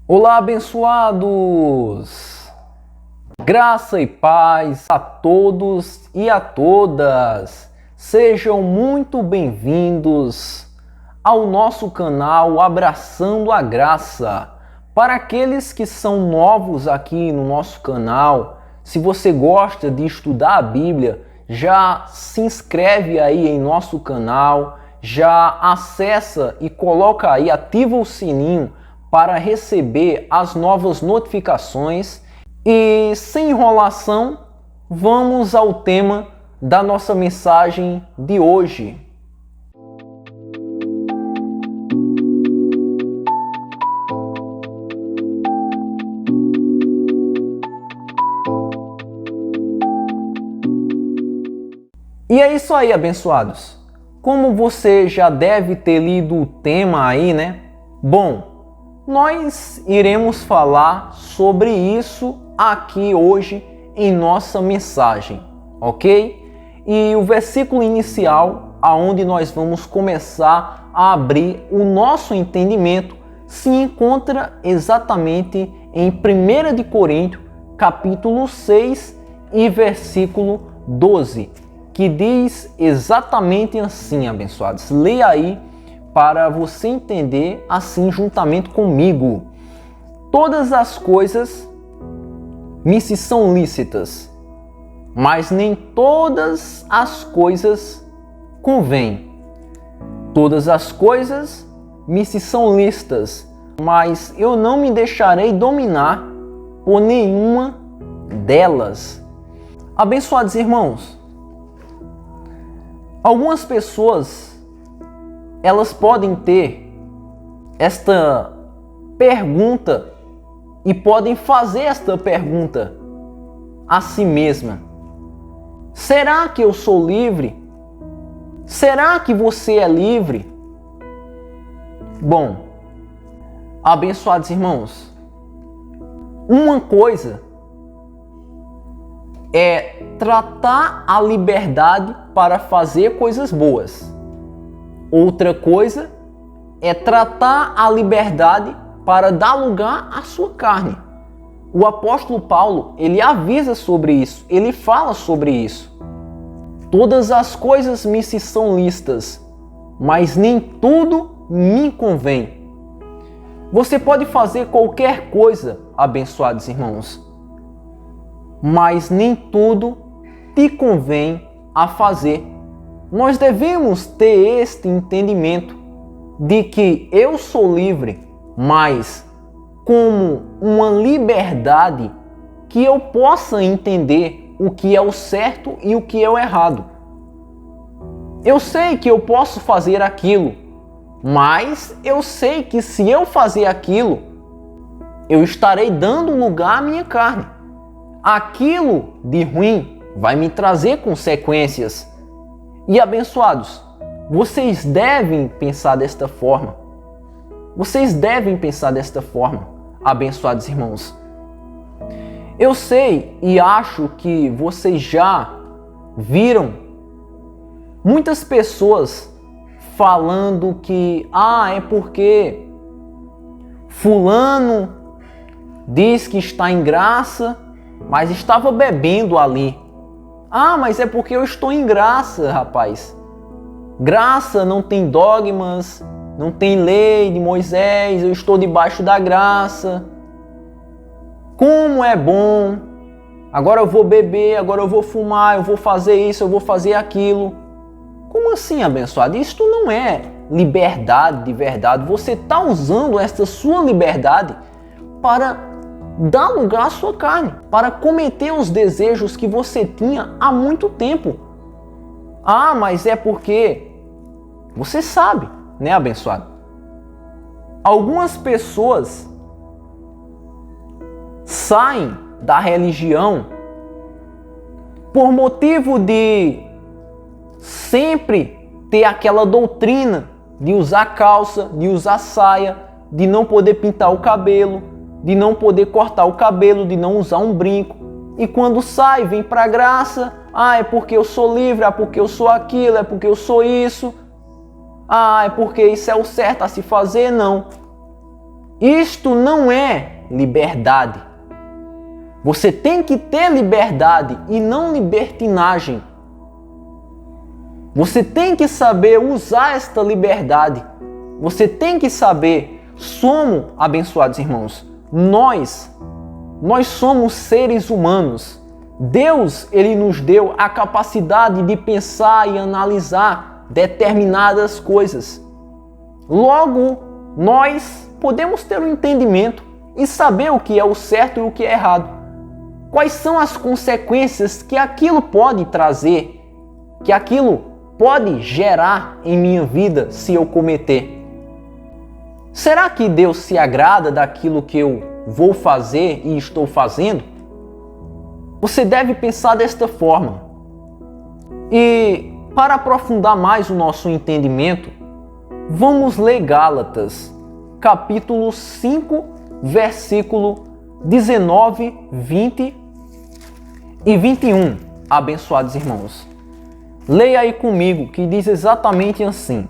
Olá, abençoados! Graça e paz a todos e a todas. Sejam muito bem-vindos ao nosso canal Abraçando a Graça. Para aqueles que são novos aqui no nosso canal, se você gosta de estudar a Bíblia, já se inscreve aí em nosso canal, já acessa e coloca aí, ativa o sininho para receber as novas notificações. E sem enrolação, vamos ao tema da nossa mensagem de hoje. E é isso aí, abençoados. Como você já deve ter lido o tema aí, né? Bom, nós iremos falar sobre isso aqui hoje em nossa mensagem, ok? E o versículo inicial, aonde nós vamos começar a abrir o nosso entendimento, se encontra exatamente em 1 de Coríntios, capítulo 6 e versículo 12, que diz exatamente assim, abençoados. Leia aí para você entender assim juntamente comigo. Todas as coisas me se são lícitas, mas nem todas as coisas convêm. Todas as coisas me se são lícitas, mas eu não me deixarei dominar por nenhuma delas. Abençoados irmãos, algumas pessoas elas podem ter esta pergunta e podem fazer esta pergunta a si mesma: será que eu sou livre? Será que você é livre? Bom, abençoados irmãos, uma coisa é tratar a liberdade para fazer coisas boas. Outra coisa é tratar a liberdade para dar lugar à sua carne. O apóstolo Paulo, ele avisa sobre isso, ele fala sobre isso. Todas as coisas me se são lícitas, mas nem tudo me convém. Você pode fazer qualquer coisa, abençoados irmãos, mas nem tudo te convém a fazer. Nós devemos ter este entendimento de que eu sou livre, mas como uma liberdade que eu possa entender o que é o certo e o que é o errado. Eu sei que eu posso fazer aquilo, mas eu sei que se eu fazer aquilo, eu estarei dando lugar à minha carne. Aquilo de ruim vai me trazer consequências. E abençoados, vocês devem pensar desta forma. Vocês devem pensar desta forma, abençoados irmãos. Eu sei e acho que vocês já viram muitas pessoas falando que é porque fulano diz que está em graça, mas estava bebendo ali. Mas é porque eu estou em graça, rapaz. Graça não tem dogmas, não tem lei de Moisés, eu estou debaixo da graça. Como é bom. Agora eu vou beber, agora eu vou fumar, eu vou fazer isso, eu vou fazer aquilo. Como assim, abençoado? Isto não é liberdade de verdade. Você está usando esta sua liberdade para dar lugar à sua carne, para cometer os desejos que você tinha há muito tempo. Mas é porque você sabe, né, abençoado? Algumas pessoas saem da religião por motivo de sempre ter aquela doutrina de usar calça, de usar saia, de não poder pintar o cabelo, de não poder cortar o cabelo, de não usar um brinco. E quando sai, vem para a graça. É porque eu sou livre, é porque eu sou aquilo, é porque eu sou isso. É porque isso é o certo a se fazer. Não. Isto não é liberdade. Você tem que ter liberdade e não libertinagem. Você tem que saber usar esta liberdade. Você tem que saber, somos, abençoados irmãos, nós somos seres humanos. Deus, Ele nos deu a capacidade de pensar e analisar determinadas coisas. Logo, nós podemos ter um entendimento e saber o que é o certo e o que é errado. Quais são as consequências que aquilo pode trazer, que aquilo pode gerar em minha vida se eu cometer. Será que Deus se agrada daquilo que eu vou fazer e estou fazendo? Você deve pensar desta forma. E para aprofundar mais o nosso entendimento, vamos ler Gálatas, capítulo 5, versículo 19, 20 e 21, abençoados irmãos. Leia aí comigo, que diz exatamente assim: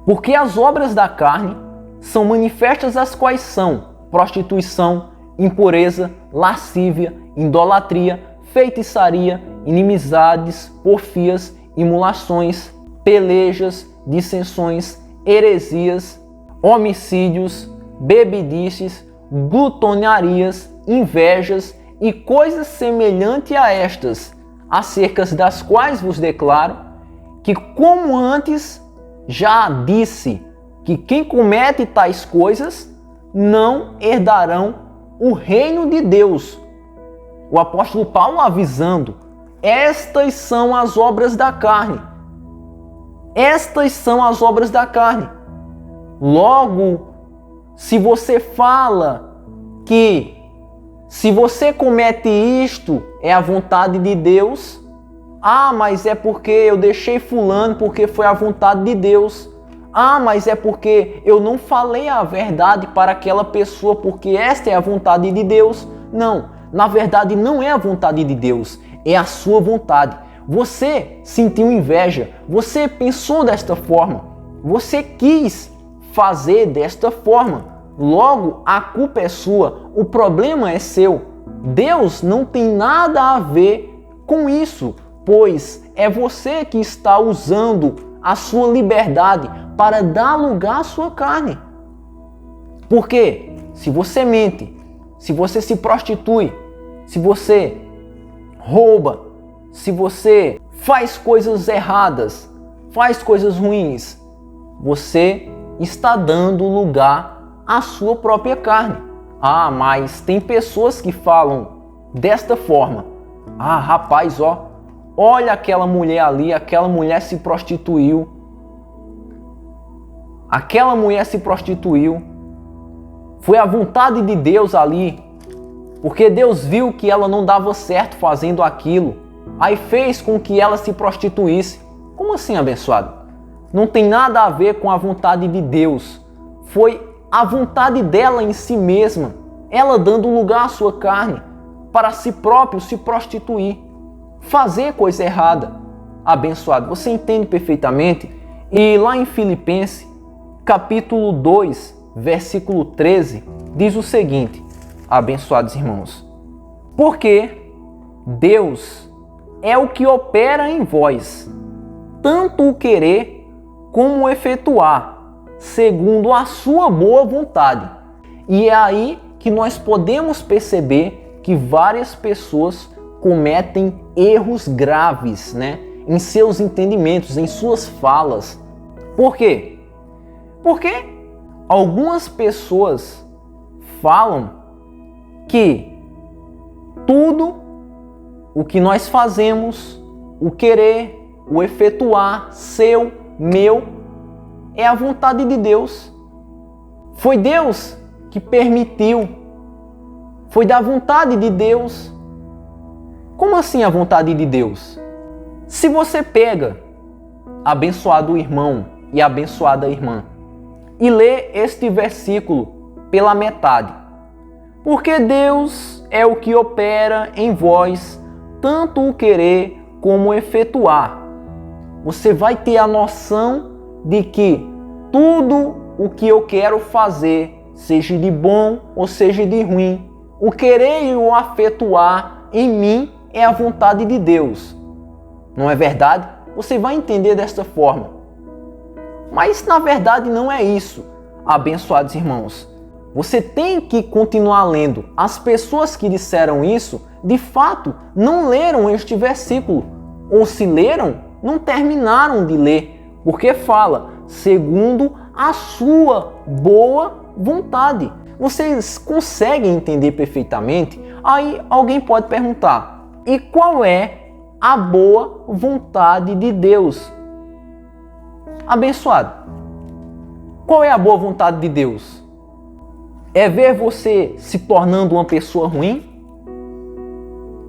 porque as obras da carne são manifestas, as quais são prostituição, impureza, lascívia, idolatria, feitiçaria, inimizades, porfias, imulações, pelejas, dissensões, heresias, homicídios, bebidices, glutonarias, invejas e coisas semelhantes a estas, acerca das quais vos declaro que, como antes já disse, que quem comete tais coisas não herdarão o reino de Deus. O apóstolo Paulo avisando: estas são as obras da carne. Estas são as obras da carne. Logo, se você fala que se você comete isto é a vontade de Deus, mas é porque eu deixei fulano porque foi a vontade de Deus. Mas é porque eu não falei a verdade para aquela pessoa porque esta é a vontade de Deus. Não, na verdade não é a vontade de Deus, é a sua vontade. Você sentiu inveja, você pensou desta forma, você quis fazer desta forma. Logo, a culpa é sua, o problema é seu. Deus não tem nada a ver com isso, pois é você que está usando a sua liberdade para dar lugar à sua carne. Porque se você mente, se você se prostitui, se você rouba, se você faz coisas erradas, faz coisas ruins, você está dando lugar à sua própria carne. Mas tem pessoas que falam desta forma: rapaz, olha aquela mulher ali, aquela mulher se prostituiu. Aquela mulher se prostituiu. Foi a vontade de Deus ali. Porque Deus viu que ela não dava certo fazendo aquilo. Aí fez com que ela se prostituísse. Como assim, abençoado? Não tem nada a ver com a vontade de Deus. Foi a vontade dela em si mesma. Ela dando lugar à sua carne para si próprio se prostituir. Fazer coisa errada. Abençoado, você entende perfeitamente? E lá em Filipenses, capítulo 2, versículo 13, diz o seguinte, abençoados irmãos: porque Deus é o que opera em vós, tanto o querer como o efetuar, segundo a sua boa vontade. E é aí que nós podemos perceber que várias pessoas cometem erros graves, em seus entendimentos, em suas falas. Por quê? Porque algumas pessoas falam que tudo o que nós fazemos, o querer, o efetuar, seu, meu, é a vontade de Deus. Foi Deus que permitiu. Foi da vontade de Deus. Como assim a vontade de Deus? Se você pega, abençoado irmão e abençoada irmã, e lê este versículo pela metade: porque Deus é o que opera em vós, tanto o querer como o efetuar. Você vai ter a noção de que tudo o que eu quero fazer seja de bom ou seja de ruim, o querer e o afetuar em mim é a vontade de Deus. Não é verdade? Você vai entender desta forma. Mas na verdade não é isso, abençoados irmãos. Você tem que continuar lendo. As pessoas que disseram isso, de fato, não leram este versículo. Ou se leram, não terminaram de ler. Porque fala, segundo a sua boa vontade. Vocês conseguem entender perfeitamente? Aí alguém pode perguntar, e qual é a boa vontade de Deus? Abençoado, qual é a boa vontade de Deus? É ver você se tornando uma pessoa ruim?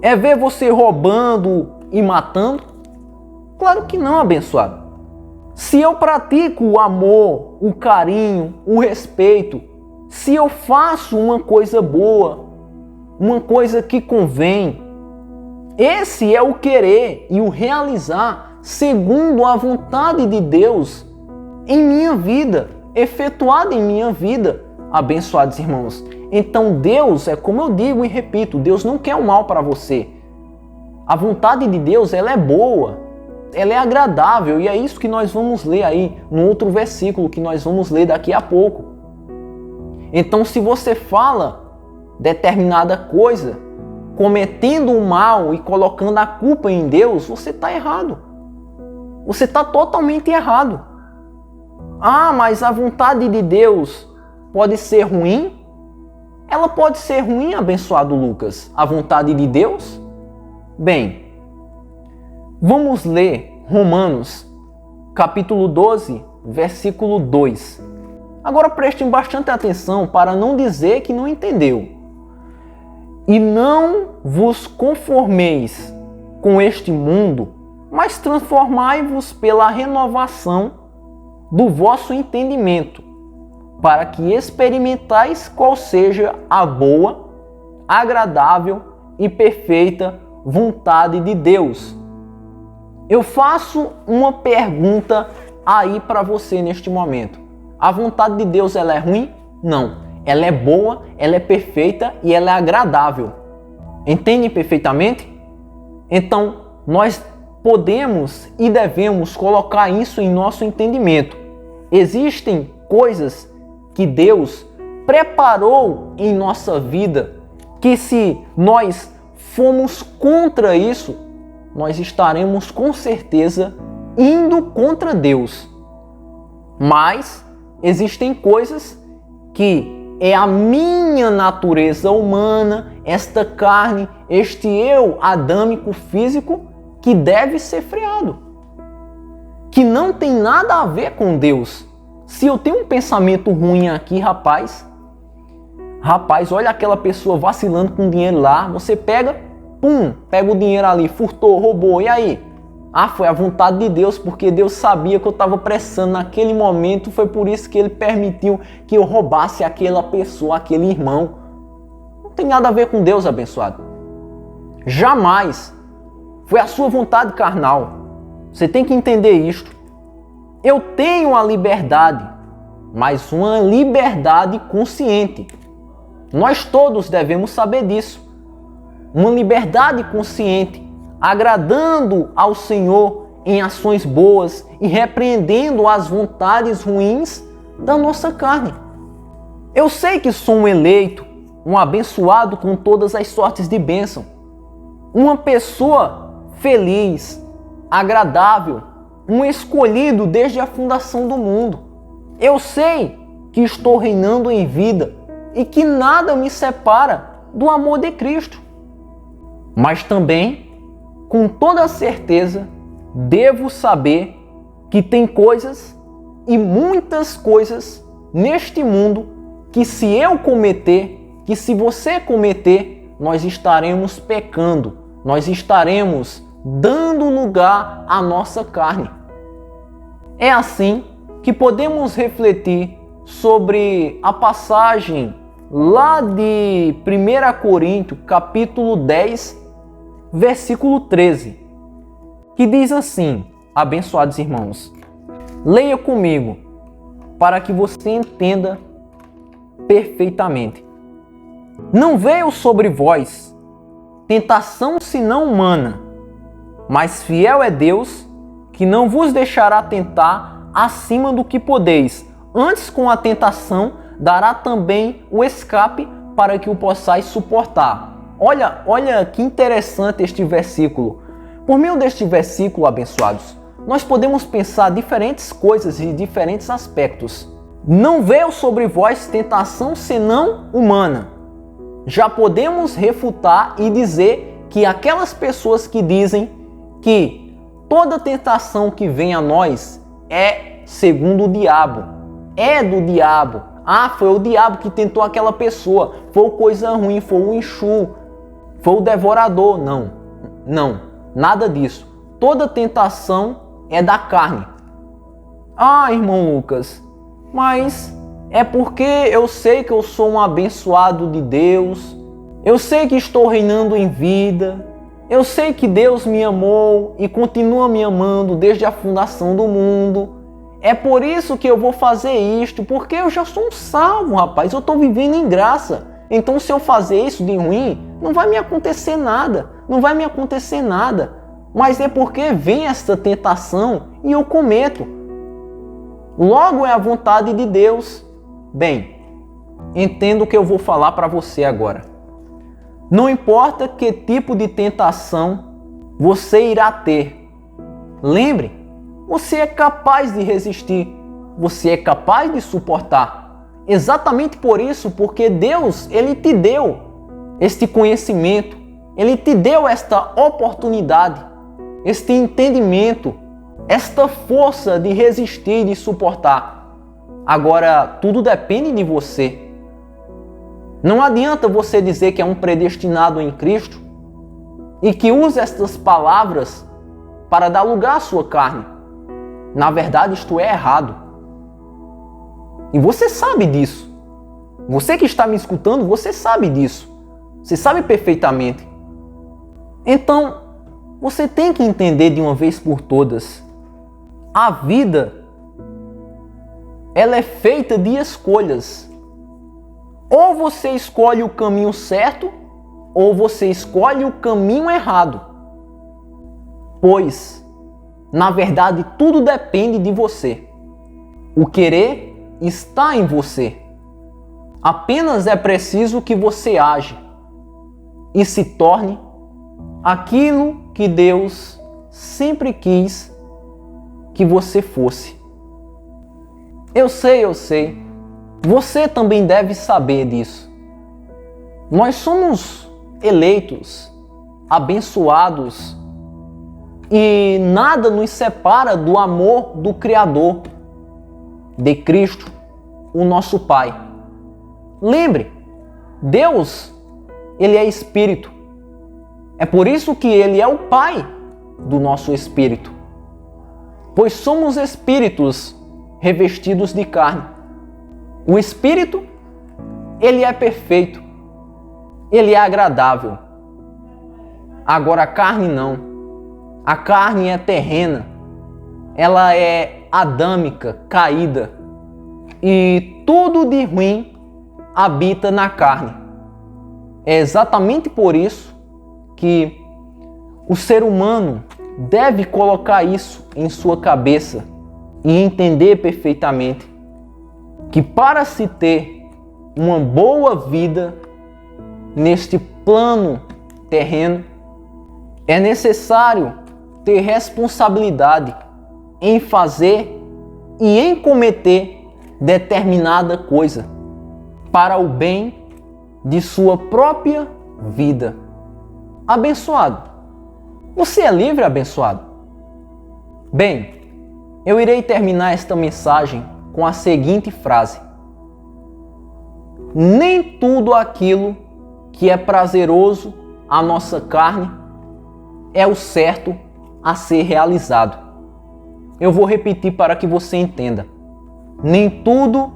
É ver você roubando e matando? Claro que não, abençoado. Se eu pratico o amor, o carinho, o respeito, se eu faço uma coisa boa, uma coisa que convém, esse é o querer e o realizar segundo a vontade de Deus em minha vida, efetuada em minha vida, abençoados irmãos. Então Deus, é como eu digo e repito, Deus não quer o mal para você. A vontade de Deus, ela é boa, ela é agradável, e é isso que nós vamos ler aí no outro versículo que nós vamos ler daqui a pouco. Então, se você fala determinada coisa, cometendo o mal e colocando a culpa em Deus, você está errado. Você está totalmente errado. Ah, mas a vontade de Deus pode ser ruim? Ela pode ser ruim, abençoado Lucas. A vontade de Deus? Bem, vamos ler Romanos, capítulo 12, versículo 2. Agora prestem bastante atenção para não dizer que não entendeu. E não vos conformeis com este mundo, mas transformai-vos pela renovação do vosso entendimento, para que experimentais qual seja a boa, agradável e perfeita vontade de Deus. Eu faço uma pergunta aí para você neste momento. A vontade de Deus, ela é ruim? Não. Ela é boa, ela é perfeita e ela é agradável. Entendem perfeitamente? Então, nós podemos e devemos colocar isso em nosso entendimento. Existem coisas que Deus preparou em nossa vida que, se nós formos contra isso, nós estaremos com certeza indo contra Deus. Mas existem coisas que é a minha natureza humana, esta carne, este eu adâmico físico que deve ser freado. Que não tem nada a ver com Deus. Se eu tenho um pensamento ruim aqui, rapaz, olha aquela pessoa vacilando com dinheiro lá, você pega o dinheiro ali, furtou, roubou, e aí? Ah, foi a vontade de Deus, porque Deus sabia que eu estava pressando naquele momento, foi por isso que Ele permitiu que eu roubasse aquela pessoa, aquele irmão. Não tem nada a ver com Deus, abençoado. Jamais. Foi a sua vontade carnal. Você tem que entender isto. Eu tenho a liberdade, mas uma liberdade consciente. Nós todos devemos saber disso. Uma liberdade consciente, agradando ao Senhor em ações boas e repreendendo as vontades ruins da nossa carne. Eu sei que sou um eleito, um abençoado com todas as sortes de bênção, uma pessoa feliz, agradável, um escolhido desde a fundação do mundo. Eu sei que estou reinando em vida e que nada me separa do amor de Cristo. Mas também, com toda certeza, devo saber que tem coisas e muitas coisas neste mundo que, se eu cometer, que se você cometer, nós estaremos pecando, nós estaremos dando lugar à nossa carne. É assim que podemos refletir sobre a passagem lá de 1 Coríntios, capítulo 10, versículo 13, que diz assim, abençoados irmãos, leia comigo, para que você entenda perfeitamente. Não veio sobre vós tentação senão humana, mas fiel é Deus, que não vos deixará tentar acima do que podeis. Antes, com a tentação, dará também o escape para que o possais suportar. Olha que interessante este versículo. Por meio deste versículo, abençoados, nós podemos pensar diferentes coisas e diferentes aspectos. Não veio sobre vós tentação senão humana. Já podemos refutar e dizer que aquelas pessoas que dizem que toda tentação que vem a nós é segundo o diabo, é do diabo. Foi o diabo que tentou aquela pessoa, foi coisa ruim, foi o Exu, foi o devorador. Não, nada disso. Toda tentação é da carne. Irmão Lucas, mas é porque eu sei que eu sou um abençoado de Deus, eu sei que estou reinando em vida, eu sei que Deus me amou e continua me amando desde a fundação do mundo. É por isso que eu vou fazer isto, porque eu já sou um salvo, rapaz, eu estou vivendo em graça. Então se eu fazer isso de ruim, não vai me acontecer nada, Mas é porque vem esta tentação e eu cometo. Logo é a vontade de Deus. Bem, entenda o que eu vou falar para você agora. Não importa que tipo de tentação você irá ter. Lembre, você é capaz de resistir. Você é capaz de suportar. Exatamente por isso, porque Deus, Ele te deu este conhecimento. Ele te deu esta oportunidade, este entendimento, esta força de resistir e de suportar. Agora, tudo depende de você. Não adianta você dizer que é um predestinado em Cristo e que usa estas palavras para dar lugar à sua carne. Na verdade, isto é errado. E você sabe disso. Você que está me escutando, você sabe disso. Você sabe perfeitamente. Então, você tem que entender de uma vez por todas. A vida, ela é feita de escolhas. Ou você escolhe o caminho certo, ou você escolhe o caminho errado. Pois, na verdade, tudo depende de você. O querer está em você. Apenas é preciso que você age e se torne aquilo que Deus sempre quis que você fosse. Eu sei. Você também deve saber disso. Nós somos eleitos, abençoados, e nada nos separa do amor do Criador, de Cristo, o nosso Pai. Lembre, Deus, Ele é Espírito. É por isso que Ele é o Pai do nosso espírito. Pois somos espíritos revestidos de carne. O Espírito, ele é perfeito. Ele é agradável. Agora a carne não. A carne é terrena. Ela é adâmica, caída. E tudo de ruim habita na carne. É exatamente por isso que o ser humano deve colocar isso em sua cabeça e entender perfeitamente que para se ter uma boa vida neste plano terreno, é necessário ter responsabilidade em fazer e em cometer determinada coisa para o bem de sua própria vida. Abençoado. Você é livre, abençoado? Bem, eu irei terminar esta mensagem com a seguinte frase: nem tudo aquilo que é prazeroso à nossa carne é o certo a ser realizado. Eu vou repetir para que você entenda. Nem tudo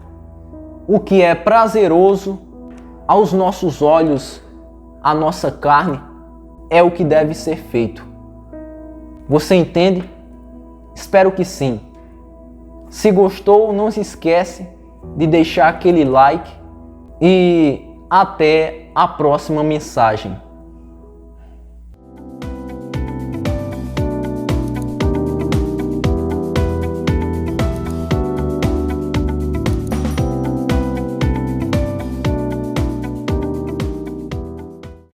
o que é prazeroso aos nossos olhos, à nossa carne, é o que deve ser feito. Você entende? Espero que sim. Se gostou, não se esquece de deixar aquele like e até a próxima mensagem.